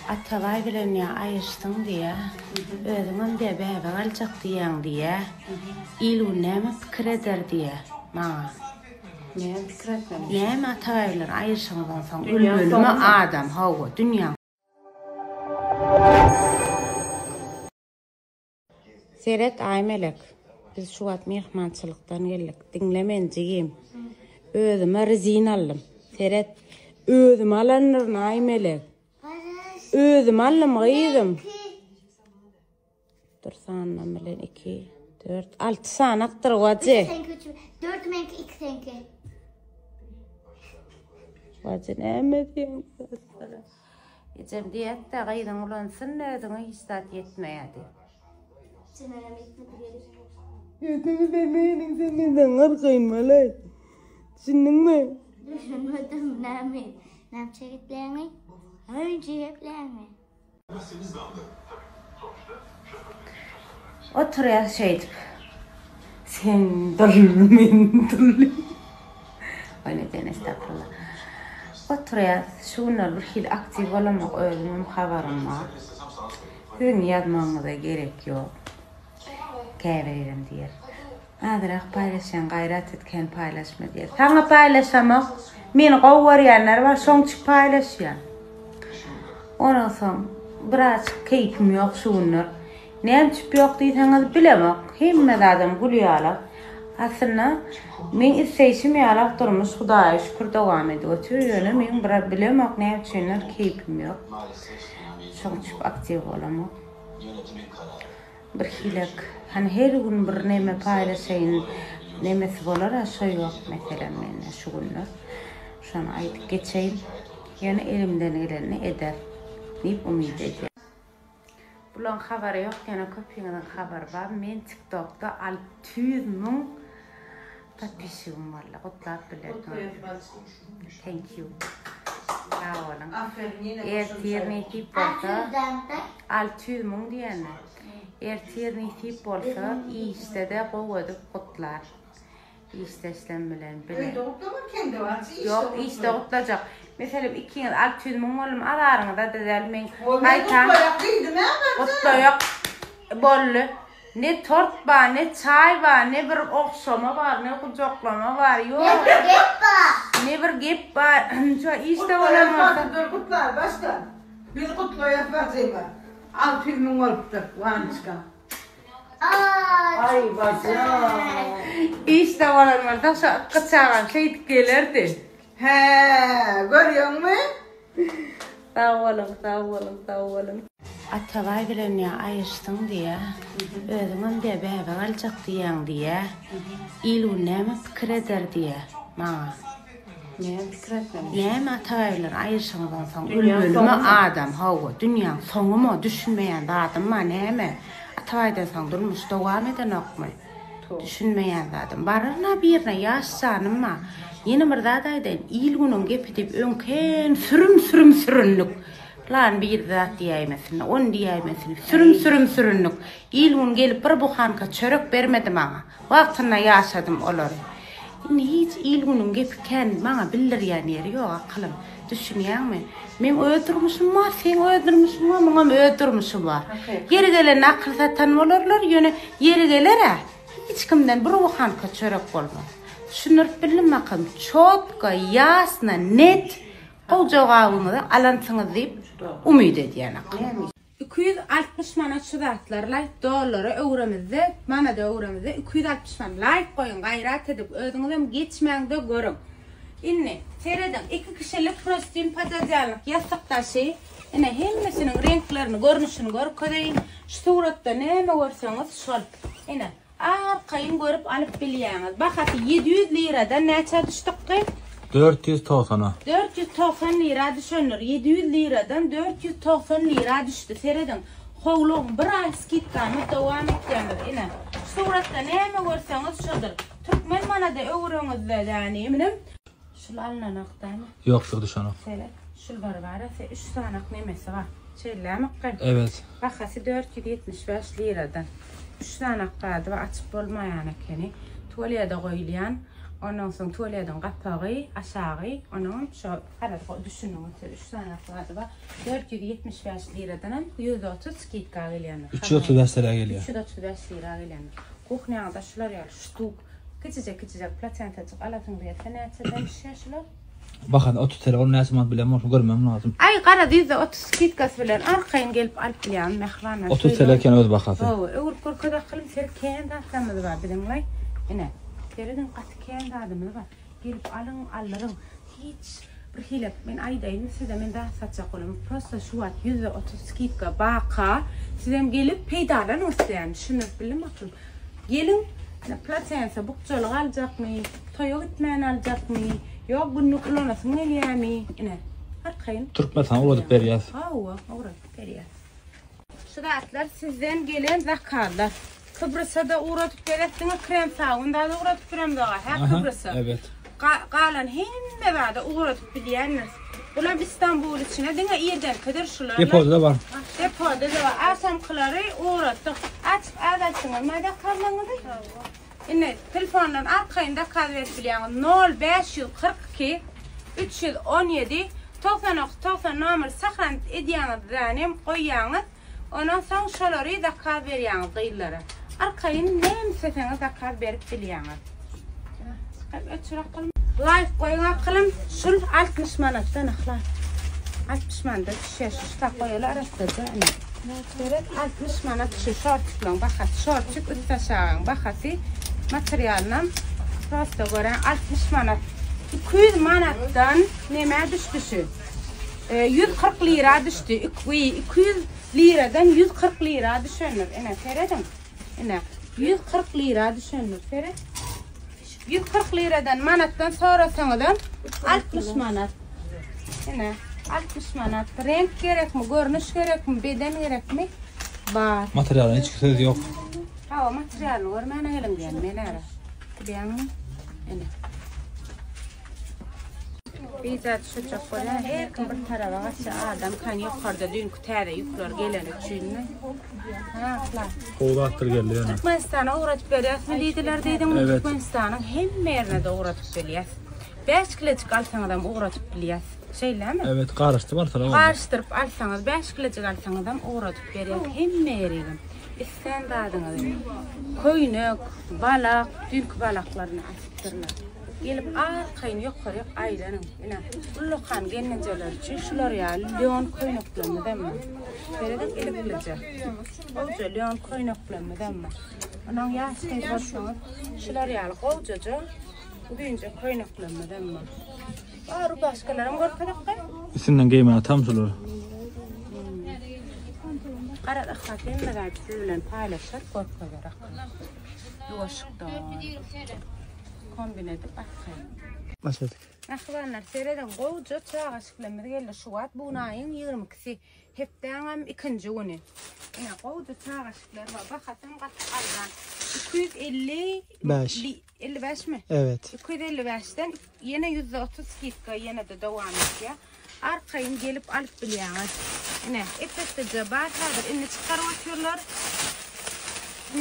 Atavay bilen ya ayıştın diye, özüňem de bäbe galjak diýen diye, ilu näme pikir eder diye maňa. Näme pikir etmem? Näme atavay bilen ayışyňdan soň ölmeli adam hawa dünýä. Seret Aymelek. Biz şu wat mehmançylykdan geldik. Dinlemenjigim. Özüme rezin aldım. Seret özüm alanır Aymelek. Özüm alım gıydım. Dur sana bilen 2, 4, 6 sanaktır wajy. 4 menki 2 senki. Wajy näme diýen? Ecem diýetde gıydyň ulansyn özüňe istat yetmeýärdi. Sen önemli etmedi gelir. Yüzünü vermeyenin sen neden arkayın malay? Düşündün mü? Düşünmedim näme? Näme çekiplerini? Önce yaplerini. Otur ya şeydip. Sen dırmın dırmın. O neden estağfurullah. Otur ya şunlar bir hil aktif olamak özümüm haberim var. Sizin yazmanıza gerek yok. Käbiririm diýer. Adyrak paýlaşan gaýrat etken paýlaşma diýer. Taňa paýlaşamak, meni gowwarýanlar bar, şoňçy paýlaşýan. Ondan soň biraz keyfim ýok şunlar. Näme tüp ýok diýseňiz bilemek, hemme adam gülýärler. Aslında men isleýişim ýalak durmuş, Hudaýa şükür dowam edýär. Ýöne men bir bilemek näme üçinler keyfim ýok. Şoňçy aktiv bolamak. Bir hilek. Hani her gün bir näme paýlaşaýyn, nämesi bolar, şo ýok meselem mende şu günler. Şonu aýdyp geçeýin. Ýöne elimden geleni eder diýip umyt edýär. Bulan habary ýok, ýöne köpüňizden habar bar. Men TikTokda 600.000 tatbişigim bar. Gutlap bilen. Thank you. Sağ olun. Ertirnetip bolsa 600.000 diýenler. Ertirnetip bolsa işde gowadyp gutlar. İşte işlem bilen bilen. Yok işte gutlajak. Meselem 600.000 bolum araryňda dedel men haýtan gutlayak bolly. Ne tort bar, ne çay bar, ne bir okşama bar, ne kucaklama bar. Yok. Ne bir gep bar. Şu işte bolamaz. Gutlar başka. Bir gutlayak barjyba. 600.000 bolupdyr. Wançka. Ay bacım. İşte olanlar da kaçagan şey gelerdi. He, görüyorsun mu? Sağ olun. Atavay bilen ya ayıştın diye, özüňem de bäbe galjak diýen diye, ilu näme pikir eder diye maňa. Näme pikir etmem? Näme atavay bilen ayışyňdan soň ölmeli adam hawa dünýäň soňumy düşünmeýän adamma näme? Atavaydan soň durmuş dowam edenokmy? Düşünmeýän adam. Barına birine ýaşsanymma, ýene bir zat aýdyn, il günüň gepidip öňken sürünlük. Lan bir zat diýämesin, on diýämesin, sürünlük. Il gün gelip bir buhanka çörek bermedi maňa. Wagtyna ýaşadym olary. Indi hiç il günüň gepken maňa bildirýän ýeri ýok akylym. Düşünýärmi? Men öldürmüşüm var, sen öldürmüşüm var, maňa öldürmüşüm var. Yeri gelen akyl satan bolarlar, ýöne yeri gelere. Hiç kimden bir buhanka çörek bolmaz. Düşünüp bilmekam, çotka, ýasna, net o jogabyňyzy alansyňyz diýip umyt edýän akym. 260 manat şu zatlar like dollary öwremizde, mana da öwremizde 260 manat like goýun, gaýrat edip özüňizem geçmäňde görüň. Inni seredin 2 kişilik prostin patajalyk ýasakdaşy, ene hemmesiniň renklerini, görnüşini görüp köreýin. Şu suratda näme görseňiz şol. Ene arkayın görüp alıp bilýäňiz. Bahaty 700 liradan näçe düşdükki? 490'a. 490 lira düşönür. 700 liradan 490 lira düşdü. Seredin. Howluň bir ay skitkamy dowam etýändir. Ene suratda näme görseňiz şodur. Türkmen manada öwrüňizde ýani minim. Şul alynan aqdamy? Yok şu düşanok. Sele. Şul barbara 3 sanak nemesi var. Çellämi? Evet. Bahasy 475 liradan. 3 sanak galy we açyp bolmaýan ekeni. Tuvalýada goýulýan Ondan sonra tuvaledin kapağı, aşağı, onun şu arada düşünün otur. 3 tane yapıları var. 475 liradan 130 skitka geliyor. 335 lira geliyor. 335 lira geliyor. Kuhnada şular ya ştuk. Küçücük platentacık alatın diye feneteden şişler. Bakın 30 telefon ne zaman bilemiyorum görmem lazım. Ay qara deydi 30 skitkas bilen arkayın gelip alıp bilen mehvana. 30 teleken öz bakası. O kurkuda qılım serken da tamamı var bilinlay. Ene. Tereden qatken da adamı var. Gelip alırım. Hiç bir hilep men aydayım size men daha satacak olalım. Prosta şu at 130 skitka baqa. Sizem gelip peydalan olsun. Şunu bilim bakın. Gelin platensa bukçalı alacak mı? Toyo gitmeyen alacak mı? Yok bunu kullanasın ne diyemi? Ene. Arkayın. Türkmetan uğradık beriyaz. Uğradık beriyaz. Şu da atlar sizden gelen zakarlar. Kıbrıs'a da uğradık berettiniz krem sağında da uğradık krem dağı. Kıbrıs'a. Evet. Qalan hem de uğradık biliyeniz. Ulan İstanbul içine dine yerden kadar şular. Depoda da var. Depoda da var. Asamkıları uğradık. Açıp adalsınız. Mada kalmanızı? Yine telefondan arkayında kadvet biliyeniz. 0542 317 90 numara sakran ediyanız danem koyyanız. Ondan sonra şoları da kad veriyanız kıyılara. Arkayın ne misafeniz da kad verip biliyeniz. Life koyuna kılım şul 60 manattan aklar. 60 manat şişe şuşta koyular arasında ne? Evet 60 manat şu şortla bakat şortçuk üst aşağı bakası materyaldan prosta gören 60 manat. 200 manattan neme düştü şu? 140 lira düştü. 200 liradan 140 lira düşünür. Ene Fered'im. Ene 140 lira düşünür Fered. 140 liradan manattan sonra sanadan 60 manat. Ene 60 manat. Renk gerek mi? Görünüş gerek mi? Beden gerek mi? Var. Materyalin hiç söz yok. Ha materyal var. Mana elim diyen. Menara. Diyen mi? Ene. Bizat şu çok var. Her kim bir tarafa kaçsa adam kan yukarıda dünkü tere yuklar gelen üçünü. Ha klar. Oğlu attır geldi yani. Türkmenistan'a uğratıp veriyaz mı deydiler dedim. Evet. Türkmenistan'ın hem yerine de uğratıp veriyaz. 5 kilocuk alsan adam uğratıp biliyaz. Şeyler mi? Evet karıştı var tarafı. Karıştırıp alsanız 5 kilocuk alsan adam uğratıp veriyaz. Hem yerine. İsten dadınız. Koyunuk, balak, dünkü balaklarını asıttırlar. Gelip arkayın yukarı aylanın. Yine ullukan gelinceler için şular ya leon koynuklarını demem. Veredik eliklice. Oğuca leon koynuklarını demem. Onun yaşkayı varsanız şular ya oğucaca büyünce koynuklarını demem. Ağrı başkalarım korkadak kay. İsimden giymene tam şuları. Arada xatem de gayet sizle paylaşır korkadarak. Yuvaşıkta. Kombine edip bakayım. Başladık. Akıvanlar seyreden qoğucu çağa şıklamada geldi Şubat bu ayın 22'si hepten ikinci günü. Yine qoğucu çağa şıklar var. Bakatım kat algan. 255 mi? Evet. 255'ten yine 130 skitka yine de devam ediyor. Arkayın gelip alıp biliyorlar. Yine epeste cebat hadır. İnne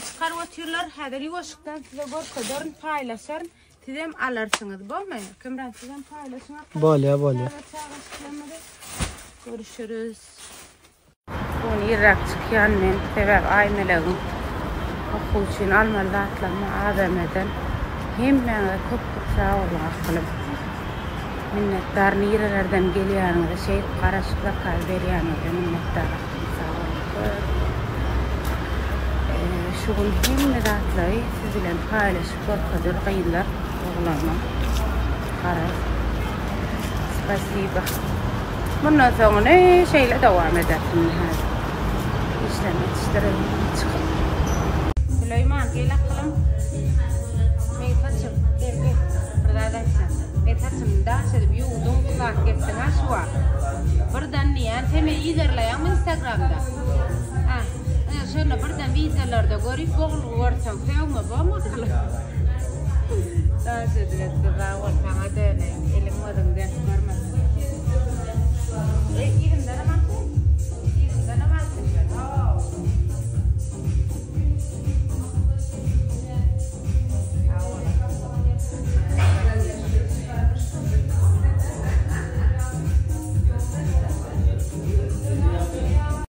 çıkarvatıyorlar. Hadır yuvaşıktan size gorkadarın paylaşırın. Sizem alarsınız bu mu? Kimden sizem paylaşın. Böyle. Görüşürüz. Bunu yırrak çıkıyan men sebep aymelagım. Okul için almalı atlama AVM'den. Hem bana çok sağ olun akılım. Minnettarını yıralardan geliyanı şey karışıkla kalberiyanı minnettarım. Sağ olun. Şugul hem de atlayı sizinle paylaşıp korkadır kıyılar oğlanma. Karar. Spasiba. Bundan sonra şeyle devam edersin. İşlem yetiştirelim. Çıkın. Süleyman gel akalım. Meytaçım gel. Berdadaşlar. Meytaçım daha şöyle bir yudum kulak geçsin aşağı. Buradan diyen temel izlerleyen Instagram'da. Şöyle buradan videolarda görüp boğulu varsa sevme bağma kalır. Daha şöyle sıra var sana döne. Elim varım ders varmasın.